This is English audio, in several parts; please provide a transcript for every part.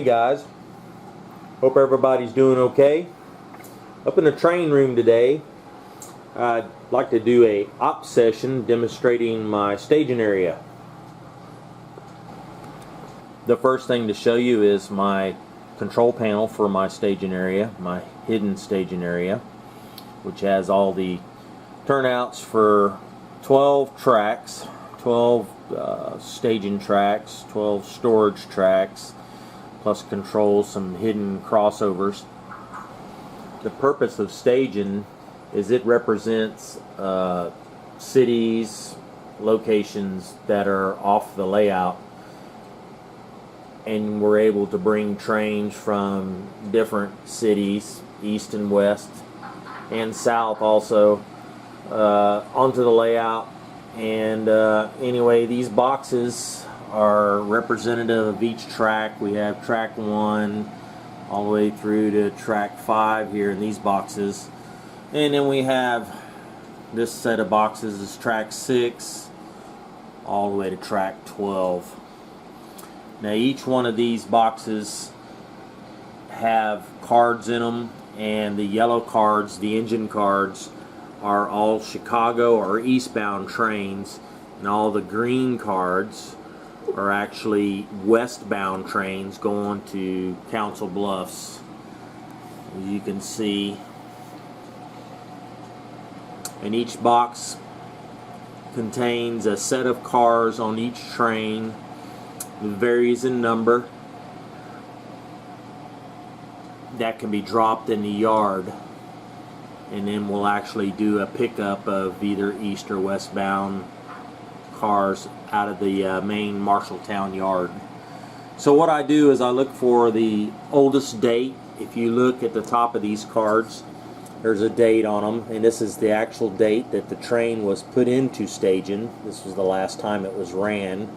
Hey guys, hope everybody's doing okay. Up in the train room today, I'd like to do a op session demonstrating my staging area. The first thing to show you is my control panel for my staging area, my hidden staging area, which has all the turnouts for 12 tracks, 12 staging tracks, 12 storage tracks, plus controls some hidden crossovers. The purpose of staging is it represents cities, locations that are off the layout, and we're able to bring trains from different cities, east and west and south also, onto the layout. And anyway, these boxes are representative of each track. We have track 1 all the way through to track 5 here in these boxes, and then we have this set of boxes is track 6 all the way to track 12. Now each one of these boxes have cards in them, and the yellow cards, the engine cards, are all Chicago or eastbound trains, and all the green cards are actually westbound trains going to Council Bluffs, as you can see. And each box contains a set of cars on each train. It varies in number. That can be dropped in the yard, and then we'll actually do a pickup of either east or westbound cars out of the main Marshalltown yard. So what I do is I look for the oldest date. If you look at the top of these cards, there's a date on them, and this is the actual date that the train was put into staging. This was the last time it was ran.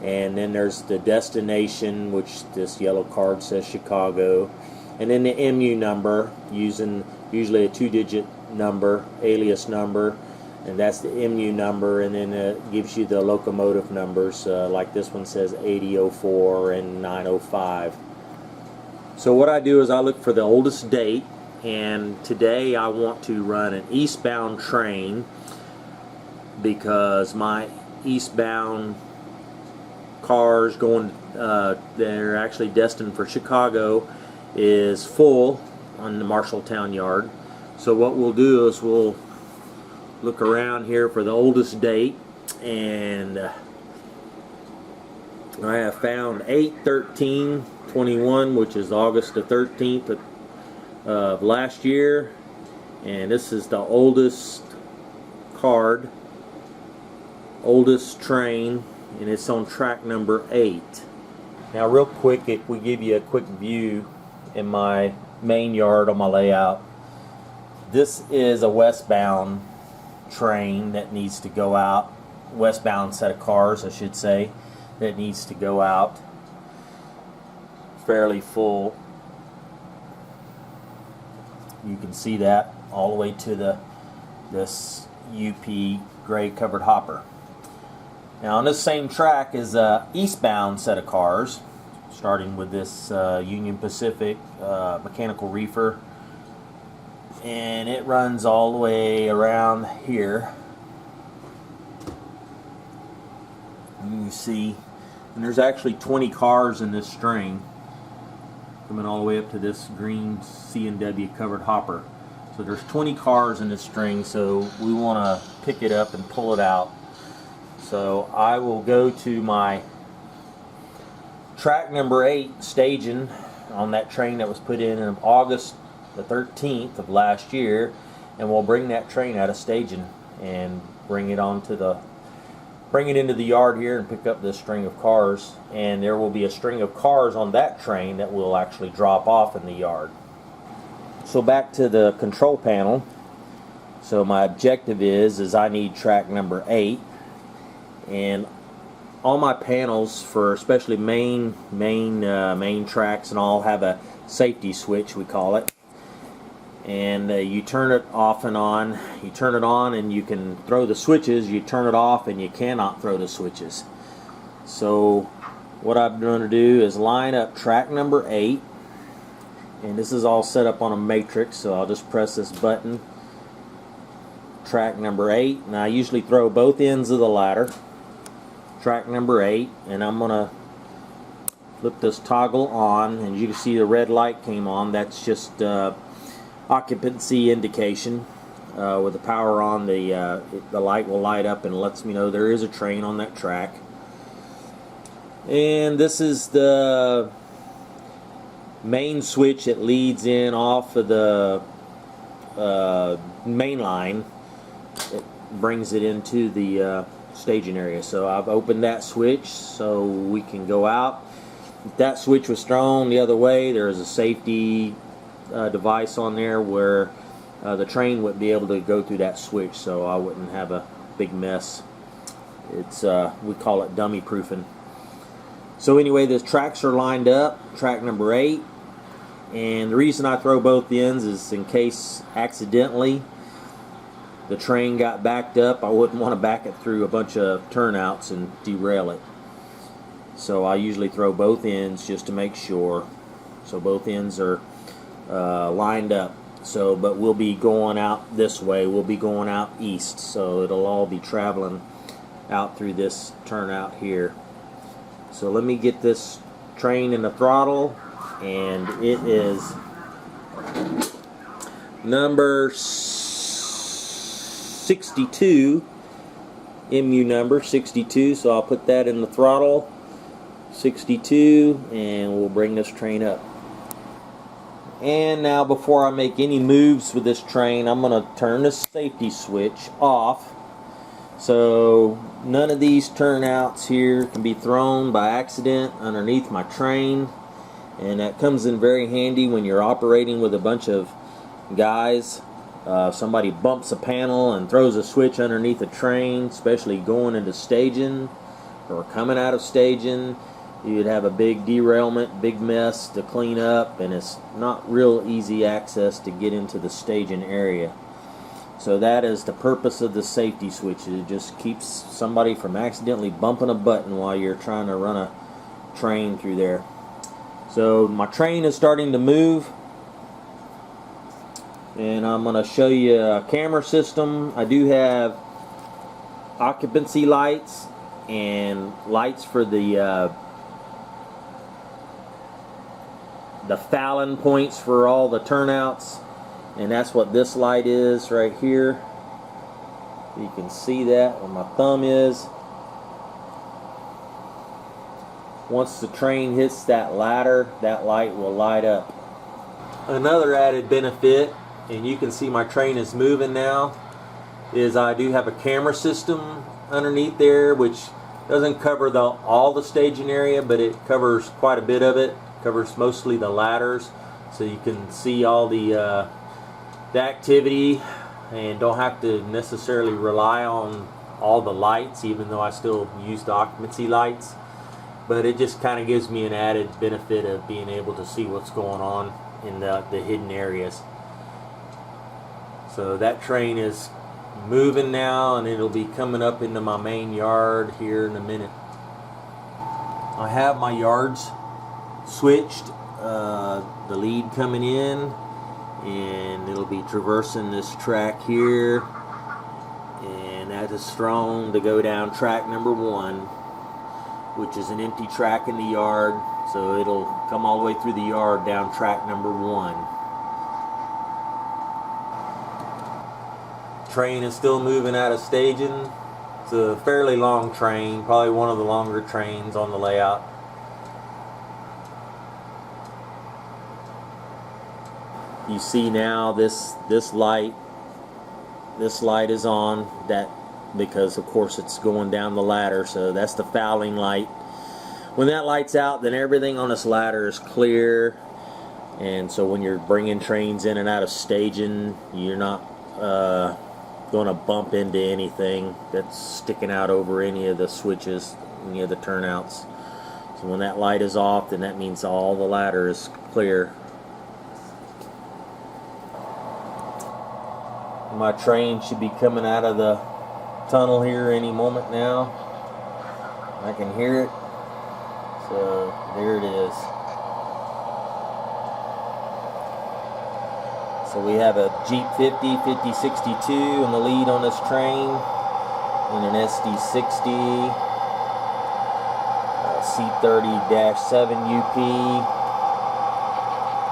And then there's the destination, which this yellow card says Chicago, and then the MU number, using usually a 2-digit number, alias number, and that's the MU number, and then it gives you the locomotive numbers, like this one says 8004 and 905. So what I do is I look for the oldest date, and today I want to run an eastbound train because my eastbound cars going they're actually destined for Chicago is full on the Marshalltown yard. So what we'll do is we'll look around here for the oldest date, and I have found 8/13/21, which is August the 13th of last year, and this is the oldest card, oldest train, and it's on track number 8. Now real quick, if we give you a quick view in my main yard on my layout, this is a westbound train that needs to go out, westbound set of cars I should say, that needs to go out, fairly full. You can see that all the way to this UP gray covered hopper. Now on this same track is a eastbound set of cars, starting with this Union Pacific mechanical reefer, and it runs all the way around here. You see, and there's actually 20 cars in this string, coming all the way up to this green C&W covered hopper. So there's 20 cars in this string, so we want to pick it up and pull it out. So I will go to my track number 8 staging on that train that was put in August the 13th of last year, and we'll bring that train out of staging and bring it into the yard here and pick up this string of cars, and there will be a string of cars on that train that will actually drop off in the yard. So back to the control panel. So my objective is I need track number 8, and all my panels for especially main tracks and all have a safety switch, we call it, and you turn it off and on. You turn it on and you can throw the switches, you turn it off and you cannot throw the switches. So what I'm going to do is line up track number 8, and this is all set up on a matrix, so I'll just press this button, track number 8, and I usually throw both ends of the ladder, track number 8, and I'm going to flip this toggle on, and you can see the red light came on. That's just occupancy indication. With the power on, the light will light up and lets me know there is a train on that track. And this is the main switch that leads in off of the main line. It brings it into the staging area. So I've opened that switch so we can go out. If that switch was thrown the other way, there's a safety device on there where the train wouldn't be able to go through that switch, so I wouldn't have a big mess. It's we call it dummy proofing. So anyway, the tracks are lined up, track number 8, and the reason I throw both ends is in case accidentally the train got backed up, I wouldn't want to back it through a bunch of turnouts and derail it. So I usually throw both ends just to make sure. So both ends are lined up. So, but we'll be going out this way. We'll be going out east. So it'll all be traveling out through this turnout here. So let me get this train in the throttle, and it is number 62, MU number 62. So I'll put that in the throttle, 62, and we'll bring this train up. And now, before I make any moves with this train, I'm going to turn the safety switch off. So none of these turnouts here can be thrown by accident underneath my train. And that comes in very handy when you're operating with a bunch of guys. If somebody bumps a panel and throws a switch underneath a train, especially going into staging or coming out of staging, you'd have a big derailment, big mess to clean up, and it's not real easy access to get into the staging area. So that is the purpose of the safety switch. It just keeps somebody from accidentally bumping a button while you're trying to run a train through there. So my train is starting to move, and I'm going to show you a camera system. I do have occupancy lights and lights for the Fallon points for all the turnouts, and that's what this light is right here. You can see that where my thumb is. Once the train hits that ladder, that light will light up. Another added benefit, and you can see my train is moving now, is I do have a camera system underneath there, which doesn't cover all the staging area, but it covers quite a bit of it. Covers mostly the ladders, so you can see all the activity and don't have to necessarily rely on all the lights, even though I still use the occupancy lights. But it just kind of gives me an added benefit of being able to see what's going on in the hidden areas. So that train is moving now, and it'll be coming up into my main yard here in a minute. I have my yards switched, the lead coming in, and it'll be traversing this track here, and that is thrown to go down track number 1, which is an empty track in the yard. So it'll come all the way through the yard down track number 1. Train is still moving out of staging. It's a fairly long train, probably one of the longer trains on the layout. You see now this light is on, that because of course it's going down the ladder, so that's the fouling light. When that light's out, then everything on this ladder is clear, and so when you're bringing trains in and out of staging, you're not going to bump into anything that's sticking out over any of the switches, any of the turnouts. So when that light is off, then that means all the ladder is clear. My train should be coming out of the tunnel here any moment now. I can hear it. So there it is. So we have a Jeep 50, 5062 in the lead on this train, and an SD60, C30-7 UP,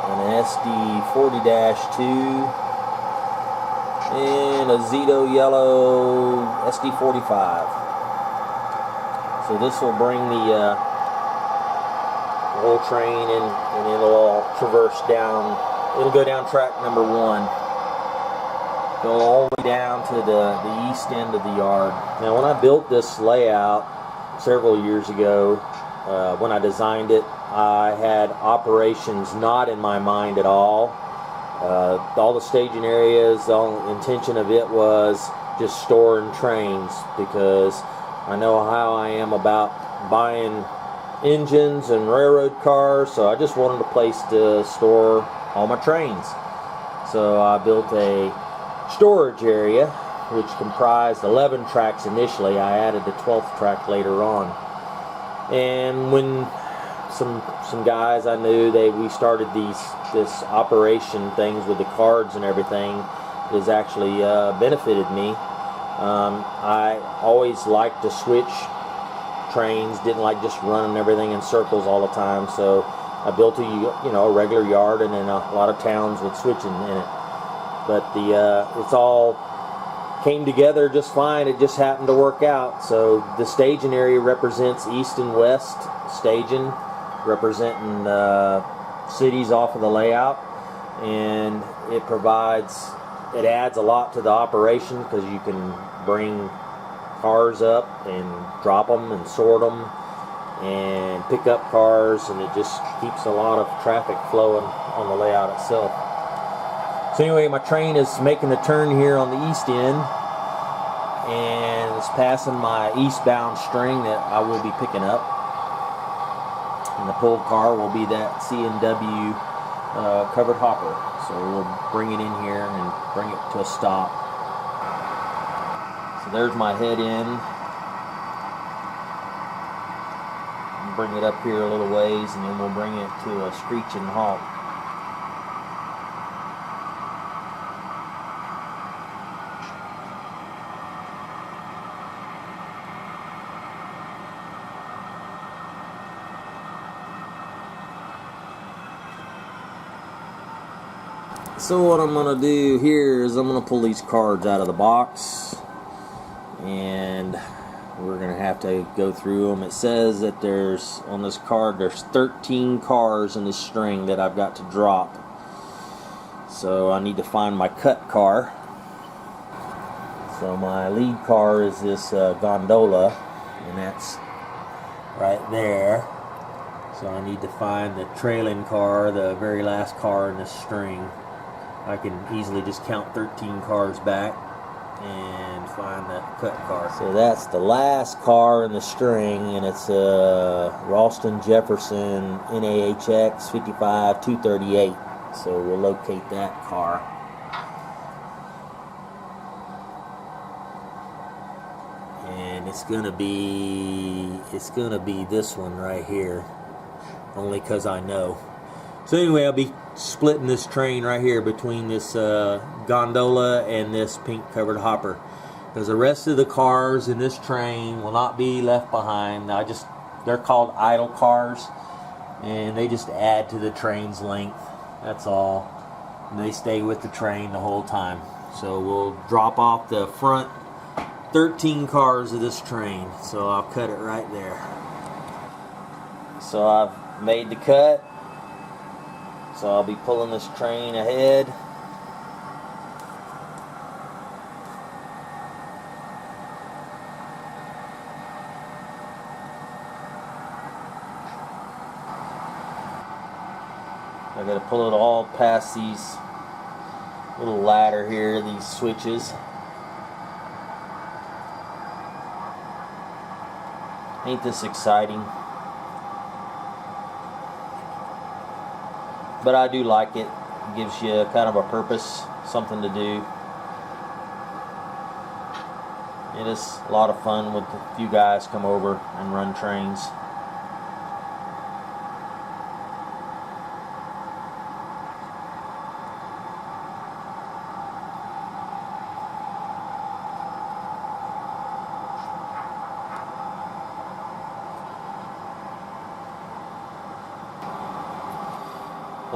and an SD40-2, and a Zito yellow SD45. So this will bring the whole train in, and it'll all traverse down. It'll go down track number 1. Go all the way down to the east end of the yard. Now when I built this layout several years ago, when I designed it, I had operations not in my mind at all. All the staging areas, the only intention of it was just storing trains, because I know how I am about buying engines and railroad cars, so I just wanted a place to store all my trains. So I built a storage area which comprised 11 tracks initially. I added the 12th track later on. And when some guys I knew, we started this operation things with the cards and everything, it has actually benefited me. I always liked to switch trains, didn't like just running everything in circles all the time, so I built a regular yard, and then a lot of towns with switching in it. But it's all came together just fine. It just happened to work out. So the staging area represents east and west staging, representing cities off of the layout, and it adds a lot to the operation, because you can bring cars up and drop them and sort them and pick up cars, and it just keeps a lot of traffic flowing on the layout itself. So anyway, my train is making a turn here on the east end, and it's passing my eastbound string that I will be picking up, and the pulled car will be that C&W covered hopper. So we'll bring it in here and bring it to a stop. So there's my head in. Bring it up here a little ways, and then we'll bring it to a screeching halt. So what I'm going to do here is I'm going to pull these cards out of the box, and we're going to have to go through them. It says that on this card, there's 13 cars in this string that I've got to drop. So I need to find my cut car. So my lead car is this gondola, and that's right there. So I need to find the trailing car, the very last car in this string. I can easily just count 13 cars back and find that cut car. So that's the last car in the string, and it's a Ralston Jefferson NAHX 55238. So we'll locate that car. And it's gonna be this one right here, only because I know. So anyway, I'll be splitting this train right here between this gondola and this pink covered hopper, because the rest of the cars in this train will not be left behind. They're called idle cars, and they just add to the train's length. That's all. And they stay with the train the whole time. So we'll drop off the front 13 cars of this train. So I'll cut it right there. So I've made the cut. So I'll be pulling this train ahead. I gotta pull it all past these little ladder here, these switches. Ain't this exciting? But I do like it. It gives you kind of a purpose, something to do. It is a lot of fun with a few guys come over and run trains.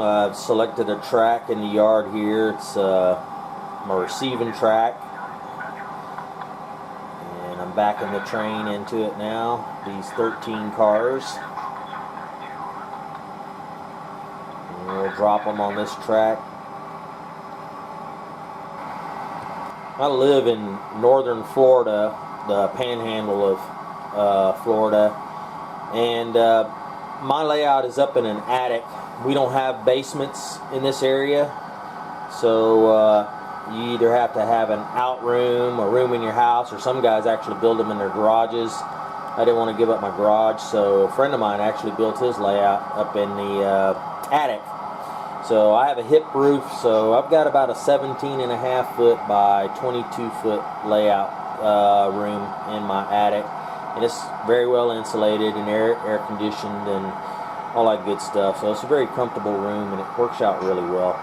I've selected a track in the yard here. It's my receiving track. And I'm backing the train into it now. These 13 cars. And we'll drop them on this track. I live in northern Florida, the panhandle of Florida, and my layout is up in an attic. We don't have basements in this area, so you either have to have an out room, a room in your house, or some guys actually build them in their garages. I didn't want to give up my garage, so a friend of mine actually built his layout up in the attic. So I have a hip roof, so I've got about a 17.5 foot by 22 foot layout room in my attic, and it's very well insulated and air conditioned and all that good stuff. So it's a very comfortable room, and it works out really well.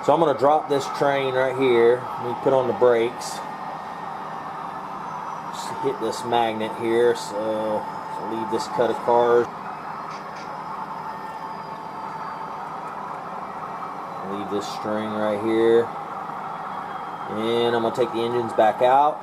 So I'm going to drop this train right here. Let me put on the brakes. Just hit this magnet here, so leave this cut of cars. Leave this string right here, and I'm going to take the engines back out.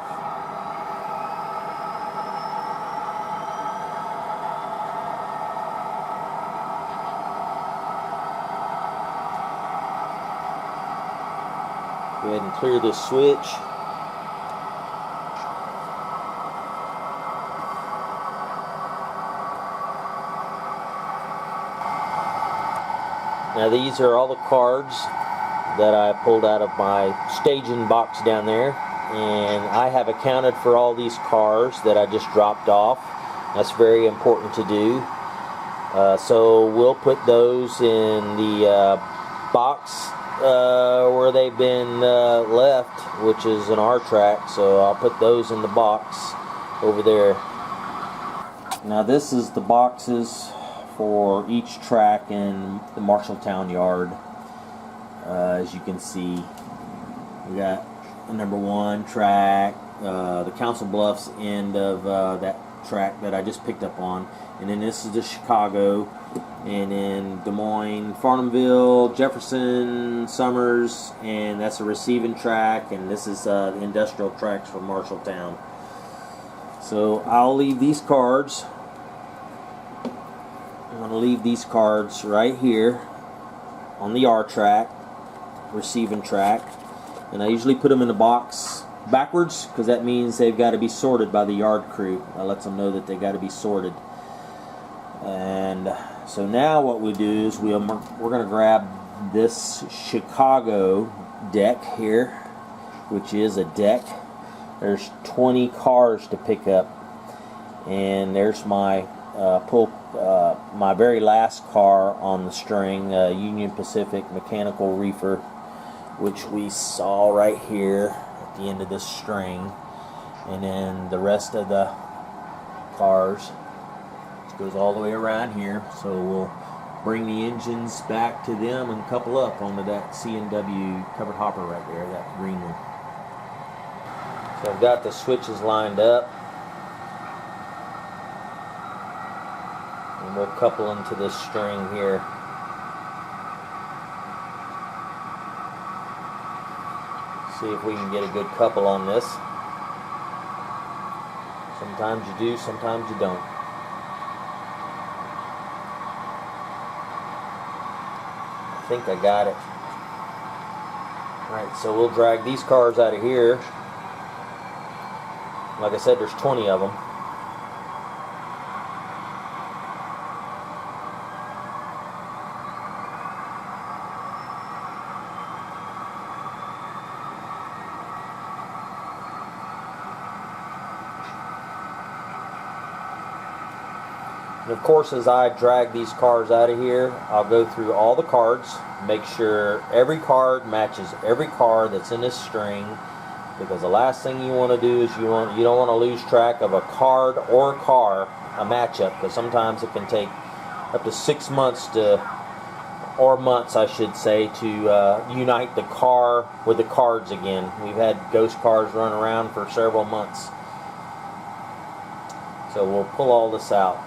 Go ahead and clear this switch. Now these are all the cards that I pulled out of my staging box down there, and I have accounted for all these cars that I just dropped off. That's very important to do. So we'll put those in the box where they've been left, which is an R track, so I'll put those in the box over there. Now this is the boxes for each track in the Marshalltown yard. As you can see, we got the number 1 track, the Council Bluffs end of that track that I just picked up on, and then this is the Chicago, and then Des Moines, Farnhamville, Jefferson, Summers, and that's a receiving track, and this is the industrial tracks for Marshalltown. So I'll leave these cards. I'm going to leave these cards right here on the R track, receiving track, and I usually put them in the box backwards because that means they've got to be sorted by the yard crew. That lets them know that they got to be sorted. And so now what we do is we're going to grab this Chicago deck here, which is a deck. There's 20 cars to pick up, and there's my my very last car on the string, Union Pacific mechanical reefer, which we saw right here at the end of this string, and then the rest of the cars goes all the way around here. So we'll bring the engines back to them and couple up onto that C&W covered hopper right there, that green one. So I've got the switches lined up, and we'll couple them to this string here. See if we can get a good couple on this. Sometimes you do, sometimes you don't. I think I got it. Alright, so we'll drag these cars out of here. Like I said, there's 20 of them. And of course, as I drag these cars out of here, I'll go through all the cards, make sure every card matches every car that's in this string, because the last thing you want to do is you don't want to lose track of a card or a matchup, because sometimes it can take up to 6 months or months I should say, to unite the car with the cards again. We've had ghost cars run around for several months. So we'll pull all this out.